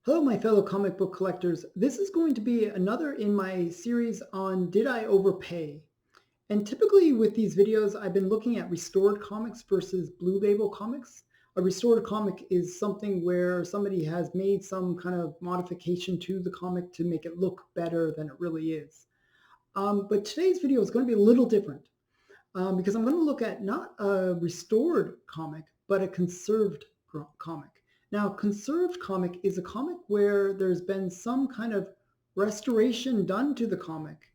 Hello, my fellow comic book collectors. This is going to be another in my series on Did I Overpay? And typically with these videos, I've been looking at restored comics versus blue label comics. A restored comic is something where somebody has made some kind of modification to the comic to make it look better than it really is. But today's video is going to be a little different because I'm going to look at not a restored comic, but a conserved comic. Now, conserved comic is a comic where there's been some kind of restoration done to the comic,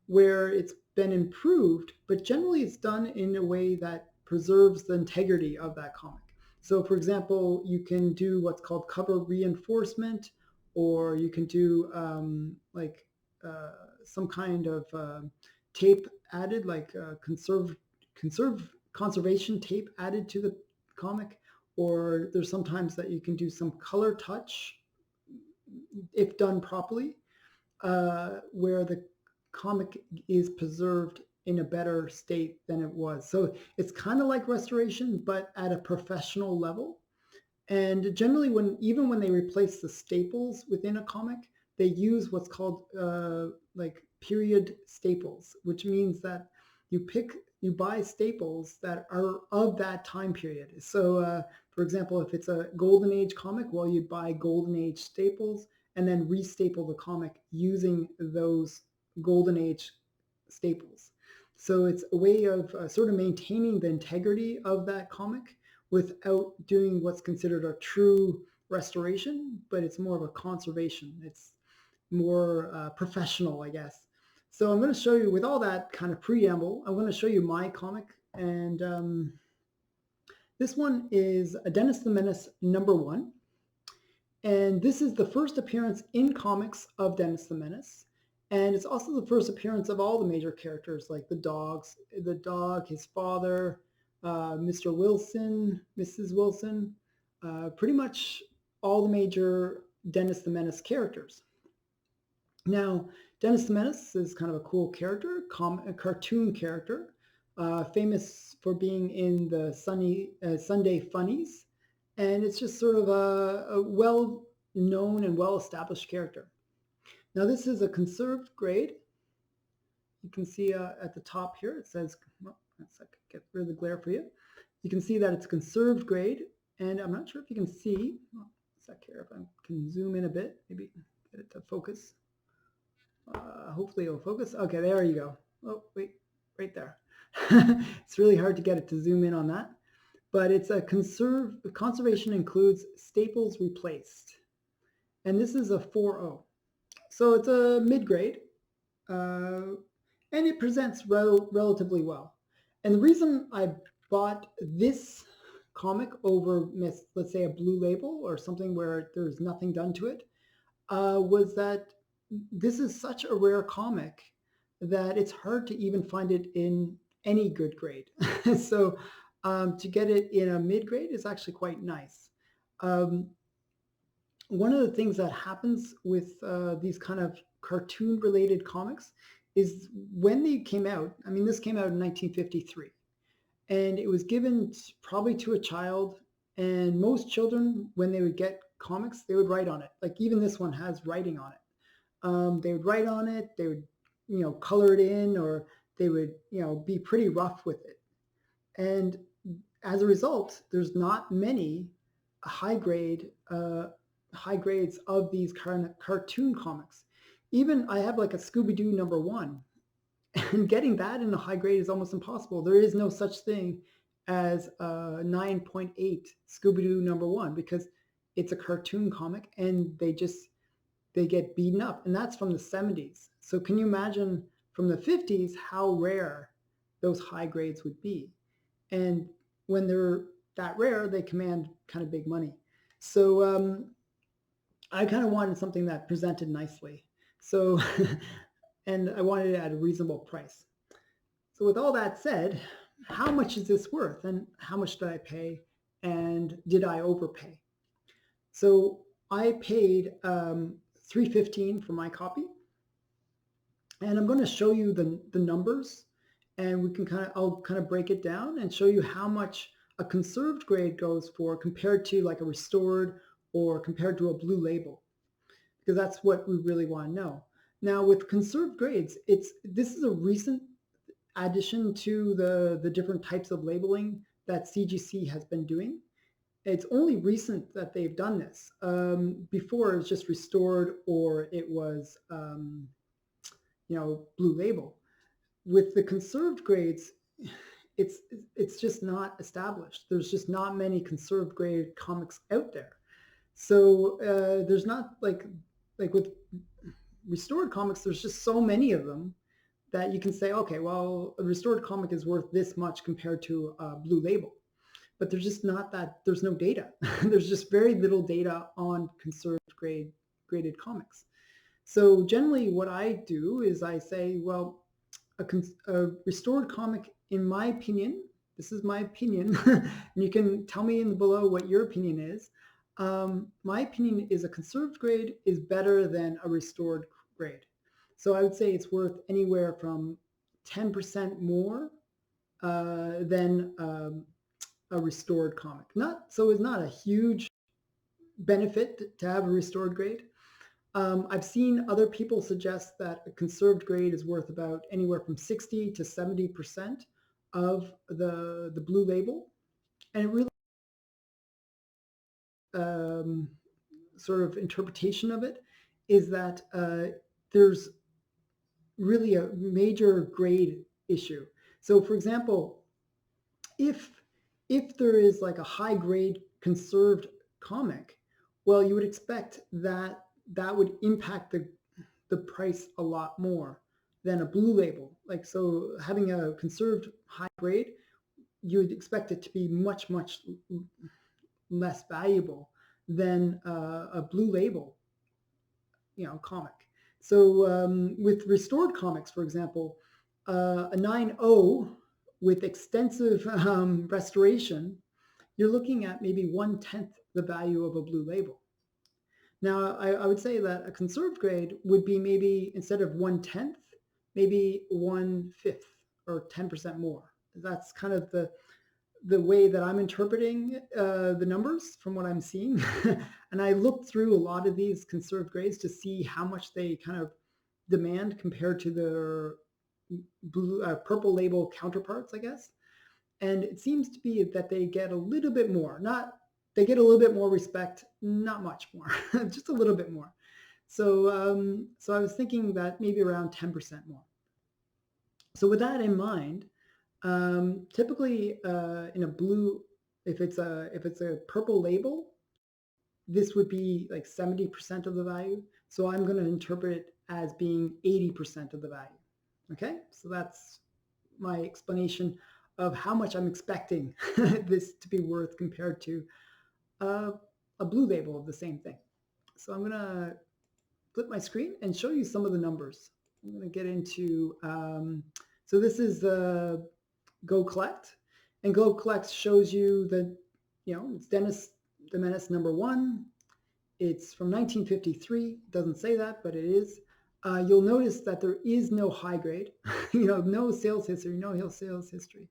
where it's been improved, but generally it's done in a way that preserves the integrity of that comic. So, for example, you can do what's called cover reinforcement, or you can do some kind of tape added, like conservation tape added to the comic, or there's sometimes that you can do some color touch if done properly, where the comic is preserved in a better state than it was. So it's kind of like restoration, but at a professional level. And generally, even when they replace the staples within a comic, they use what's called like period staples, which means that you buy staples that are of that time period. So, for example, if it's a Golden Age comic, well, you'd buy Golden Age staples and then restaple the comic using those Golden Age staples. So it's a way of sort of maintaining the integrity of that comic without doing what's considered a true restoration, but it's more of a conservation. It's more professional, I guess. So I'm going to show you, with all that kind of preamble, I'm going to show you my comic. And this one is a Dennis the Menace #1. And this is the first appearance in comics of Dennis the Menace. And it's also the first appearance of all the major characters, like the dog, his father, Mr. Wilson, Mrs. Wilson, pretty much all the major Dennis the Menace characters. Now, Dennis the Menace is kind of a cool character, a cartoon character, famous for being in the Sunday Funnies. And it's just sort of a well-known and well-established character. Now, this is a conserved grade. You can see at the top here, it says, well, let's get rid of the glare for you. You can see that it's conserved grade. And I'm not sure if you can see, well, a sec here, if I can zoom in a bit, maybe get it to focus. Hopefully it'll focus. Okay, there you go. Oh, wait, right there. It's really hard to get it to zoom in on that. But it's a conservation includes staples replaced. And this is a 4.0. So it's a mid-grade. And it presents relatively well. And the reason I bought this comic over, let's say, a blue label or something where there's nothing done to it, was that this is such a rare comic that it's hard to even find it in any good grade. So to get it in a mid-grade is actually quite nice. One of the things that happens with these kind of cartoon-related comics is when they came out, I mean, this came out in 1953, and it was given probably to a child, and most children, when they would get comics, they would write on it. Like even this one has writing on it. They would write on it, they would, color it in, or they would, be pretty rough with it. And as a result, there's not many high grades of these kind of cartoon comics. Even I have like a Scooby-Doo #1, and getting that in a high grade is almost impossible. There is no such thing as a 9.8 Scooby-Doo #1 because it's a cartoon comic and they get beaten up, and that's from the 70s. So can you imagine from the 50s how rare those high grades would be? And when they're that rare, they command kind of big money. So I kind of wanted something that presented nicely. So, and I wanted it at a reasonable price. So with all that said, how much is this worth, and how much did I pay, and did I overpay? So I paid $3.15 for my copy, and I'm going to show you the numbers, and I'll kind of break it down and show you how much a conserved grade goes for compared to like a restored or compared to a blue label. because that's what we really want to know. Now with conserved grades, this is a recent addition to the different types of labeling that CGC has been doing. It's only recent that they've done this. Before it was just restored, or it was blue label. With the conserved grades, it's just not established. There's just not many conserved grade comics out there. So there's not like with restored comics, there's just so many of them that you can say, okay, well, a restored comic is worth this much compared to a blue label. But there's just not that, there's no data. There's just very little data on conserved graded comics. So generally what I do is I say, well, a restored comic, in my opinion, this is my opinion, and you can tell me below what your opinion is. My opinion is a conserved grade is better than a restored grade. So I would say it's worth anywhere from 10% more than a restored comic. So it's not a huge benefit to have a restored grade. I've seen other people suggest that a conserved grade is worth about anywhere from 60 to 70% of the blue label. And it really sort of interpretation of it is that there's really a major grade issue. So for example, if there is like a high grade conserved comic, well, you would expect that would impact the price a lot more than a blue label. Like, so having a conserved high grade, you would expect it to be much, much less valuable than a blue label, comic. So with restored comics, for example, a 9.0 with extensive restoration, you're looking at maybe 1/10 the value of a blue label. Now, I would say that a conserved grade would be maybe, instead of 1/10, maybe 1/5 or 10% more. That's kind of the way that I'm interpreting the numbers from what I'm seeing. And I looked through a lot of these conserved grades to see how much they kind of demand compared to their blue, purple label counterparts, I guess. And it seems to be that they get a little bit more, they get a little bit more respect, not much more, just a little bit more. So, so I was thinking that maybe around 10% more. So with that in mind, typically in a blue, if it's a purple label, this would be like 70% of the value. So I'm going to interpret it as being 80% of the value. Okay, so that's my explanation of how much I'm expecting this to be worth compared to a blue label of the same thing. So I'm going to flip my screen and show you some of the numbers. I'm going to get into, so this is Go Collect, and Go Collect shows you that, it's Dennis the Menace #1. It's from 1953. It doesn't say that, but it is. You'll notice that there is no high grade, no sales history, no sales history.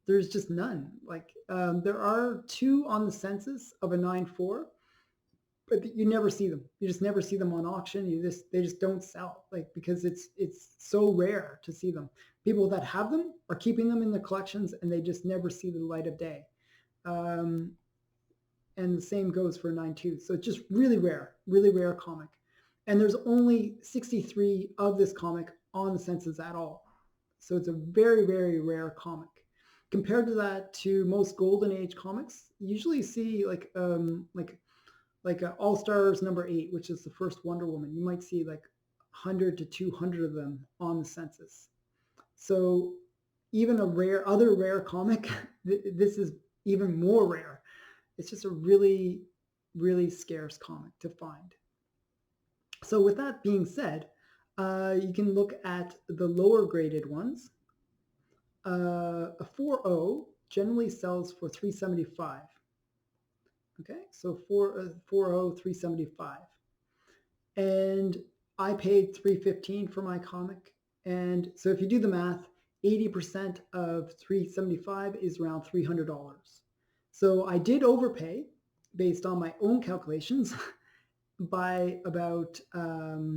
There's just none. Like there are 2 on the census of a 9.4, but you never see them. You just never see them on auction. They just don't sell, like, because it's so rare to see them. People that have them are keeping them in the collections, and they just never see the light of day. And the same goes for 9.2. So it's just really rare comic. And there's only 63 of this comic on the census at all. So it's a very, very rare comic. Compared to that, to most Golden Age comics, you usually see like All Stars #8, which is the first Wonder Woman. You might see like 100 to 200 of them on the census. So even other rare comic, this is even more rare. It's just a really, really scarce comic to find. So with that being said, you can look at the lower graded ones. A 4.0 generally sells for $375. Okay, so 4.0, $375. And I paid $315 for my comic. And so if you do the math, 80% of $375 is around $300. So I did overpay based on my own calculations. by about $15.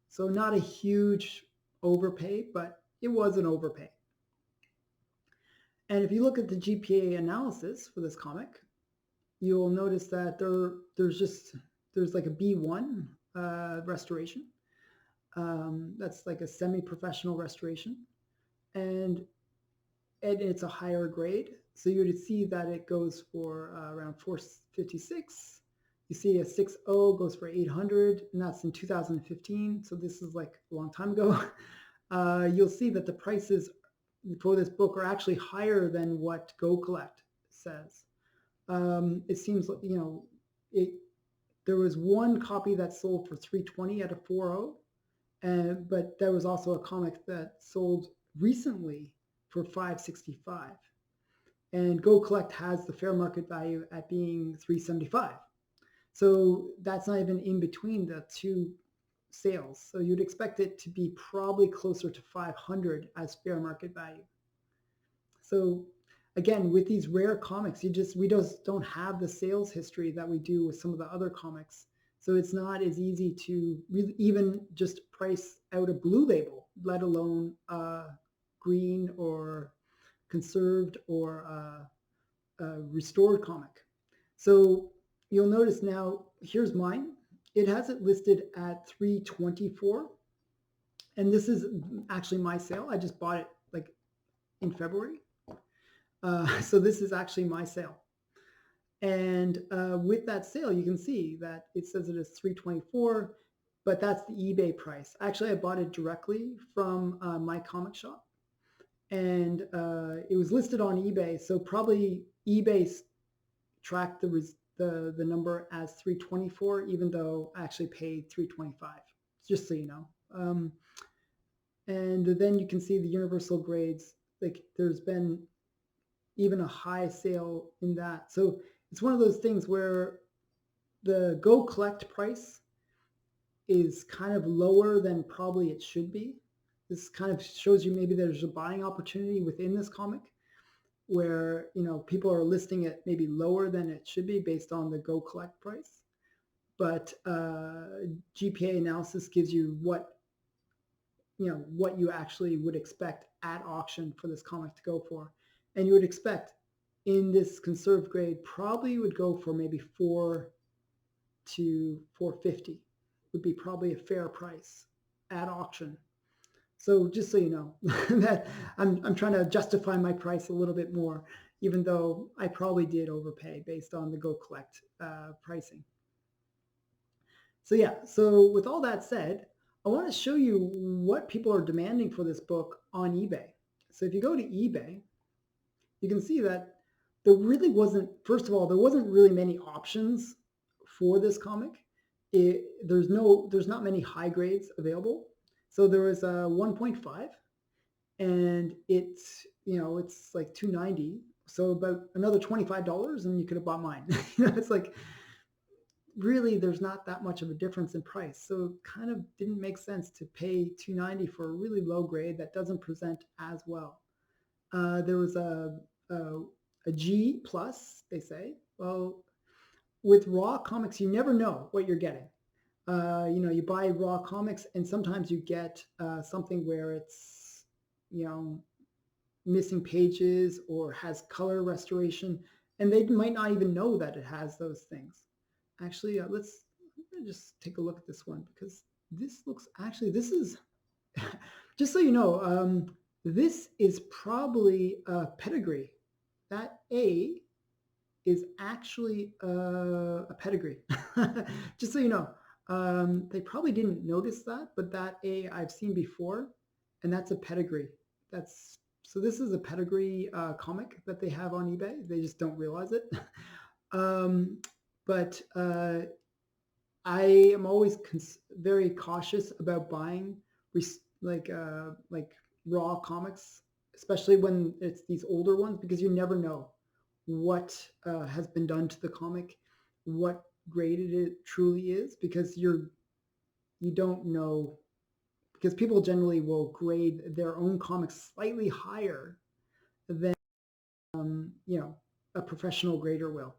So not a huge overpay, but it was an overpay. And if you look at the GPA analysis for this comic, you'll notice that there's like a B1 restoration. That's like a semi-professional restoration, and it's a higher grade. So you would see that it goes for around 456. You see a 6.0 goes for 800, and that's in 2015. So this is like a long time ago. You'll see that the prices for this book are actually higher than what Go Collect says. It seems like, there was one copy that sold for 320 at a 4.0, but there was also a comic that sold recently for 565. And Go Collect has the fair market value at being 375. So that's not even in between the two sales. So you'd expect it to be probably closer to 500 as fair market value. So again, with these rare comics, we just don't have the sales history that we do with some of the other comics. So it's not as easy to really even just price out a blue label, let alone green or conserved or restored comic. So you'll notice now, here's mine. It has it listed at 324, and this is actually my sale. I just bought it like in February. So this is actually my sale. And with that sale, you can see that it says it is 324, but that's the eBay price. Actually, I bought it directly from MyComicShop, and it was listed on eBay. So probably eBay tracked the number as 324, even though I actually paid 325, just so you know. And then you can see the universal grades, like there's been even a high sale in that. So it's one of those things where the Go Collect price is kind of lower than probably it should be. This kind of shows you maybe there's a buying opportunity within this comic where, people are listing it maybe lower than it should be based on the Go Collect price. But GPA analysis gives you what you actually would expect at auction for this comic to go for. And you would expect in this conserved grade probably would go for maybe 4 to 450 would be probably a fair price at auction. So just so you know, that I'm trying to justify my price a little bit more, even though I probably did overpay based on the Go Collect pricing. So yeah, so with all that said, I want to show you what people are demanding for this book on eBay. So if you go to eBay, you can see that there really wasn't, first of all, there wasn't really many options for this comic. There's not many high grades available. So there was a 1.5, and it's like $290. So about another $25 and you could have bought mine. It's like, really, there's not that much of a difference in price. So it kind of didn't make sense to pay $290 for a really low grade that doesn't present as well. There was a G plus, they say. Well, with raw comics, you never know what you're getting. You buy raw comics, and sometimes you get something where it's, missing pages or has color restoration, and they might not even know that it has those things. Actually, let's just take a look at this one, because this is, just so you know, this is probably a pedigree. That A is actually a pedigree. Just so you know, they probably didn't notice that, but that A I've seen before, and that's a pedigree. So this is a pedigree comic that they have on eBay. They just don't realize it. But I am always very cautious about buying like raw comics, especially when it's these older ones, because you never know what has been done to the comic, what graded it truly is, because you don't know, because people generally will grade their own comics slightly higher than a professional grader will.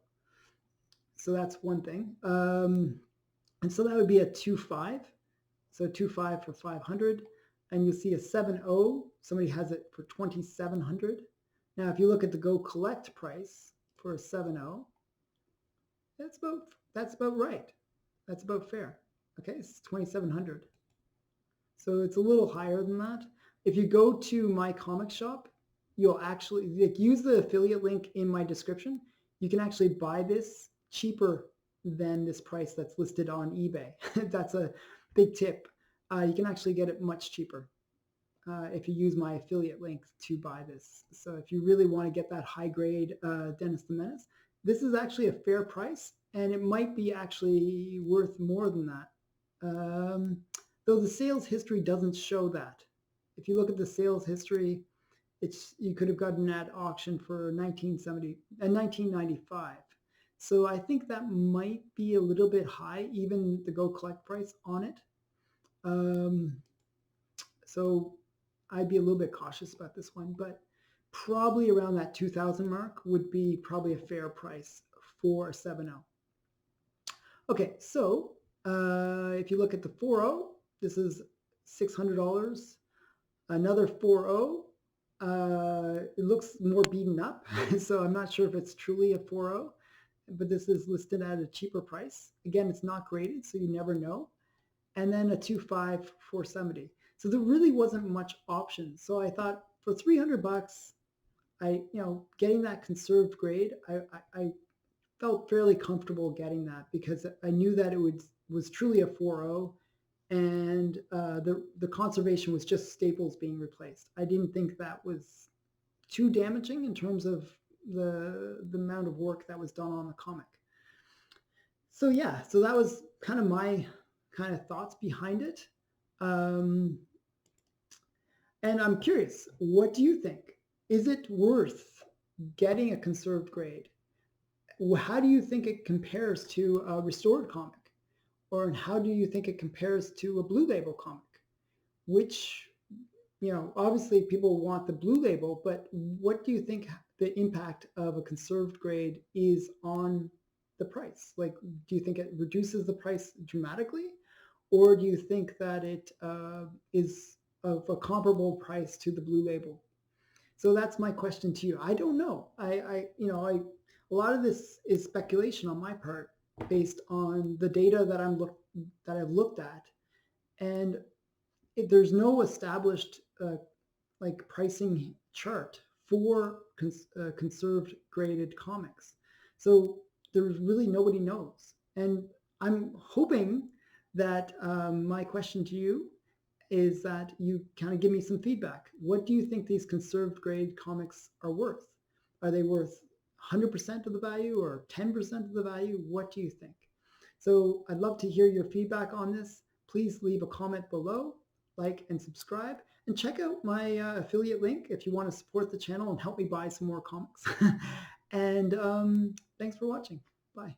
So that's one thing. And so that would be a 2.5. So 2.5 for 500. And you'll see a 7.0. Somebody has it for 2,700. Now, if you look at the Go Collect price for a 7.0, that's about right. That's about fair. Okay, it's 2,700. So it's a little higher than that. If you go to MyComicShop, you'll actually use the affiliate link in my description. You can actually buy this cheaper than this price that's listed on eBay. That's a big tip. You can actually get it much cheaper if you use my affiliate link to buy this. So if you really want to get that high grade Dennis the Menace, this is actually a fair price, and it might be actually worth more than that. Though the sales history doesn't show that. If you look at the sales history, you could have gotten at auction for 1995. So I think that might be a little bit high, even the Go Collect price on it. So I'd be a little bit cautious about this one, but probably around that 2,000 mark would be probably a fair price for a 7.0. Okay, so if you look at the 4.0, this is $600. Another 4.0, it looks more beaten up, so I'm not sure if it's truly a 4.0, but this is listed at a cheaper price. Again, it's not graded, so you never know. And then a 2.5 470. So there really wasn't much option. So I thought for 300 bucks, getting that conserved grade, I felt fairly comfortable getting that because I knew that it was truly a 4.0, and the conservation was just staples being replaced. I didn't think that was too damaging in terms of the amount of work that was done on the comic. So yeah, so that was kind of my kind of thoughts behind it. And I'm curious, what do you think? Is it worth getting a conserved grade? How do you think it compares to a restored comic? Or how do you think it compares to a blue label comic? Which, obviously people want the blue label, but what do you think the impact of a conserved grade is on the price? Like, do you think it reduces the price dramatically? Or do you think that it is of a comparable price to the blue label? So that's my question to you. I don't know. A lot of this is speculation on my part based on the data that I've looked at, and there's no established pricing chart for conserved graded comics. So there's really nobody knows. And I'm hoping that my question to you is that you kind of give me some feedback. What do you think these conserved grade comics are worth? Are they worth 100% of the value or 10% of the value? What do you think? So I'd love to hear your feedback on this. Please leave a comment below, like and subscribe, and check out my affiliate link if you want to support the channel and help me buy some more comics. And thanks for watching. Bye.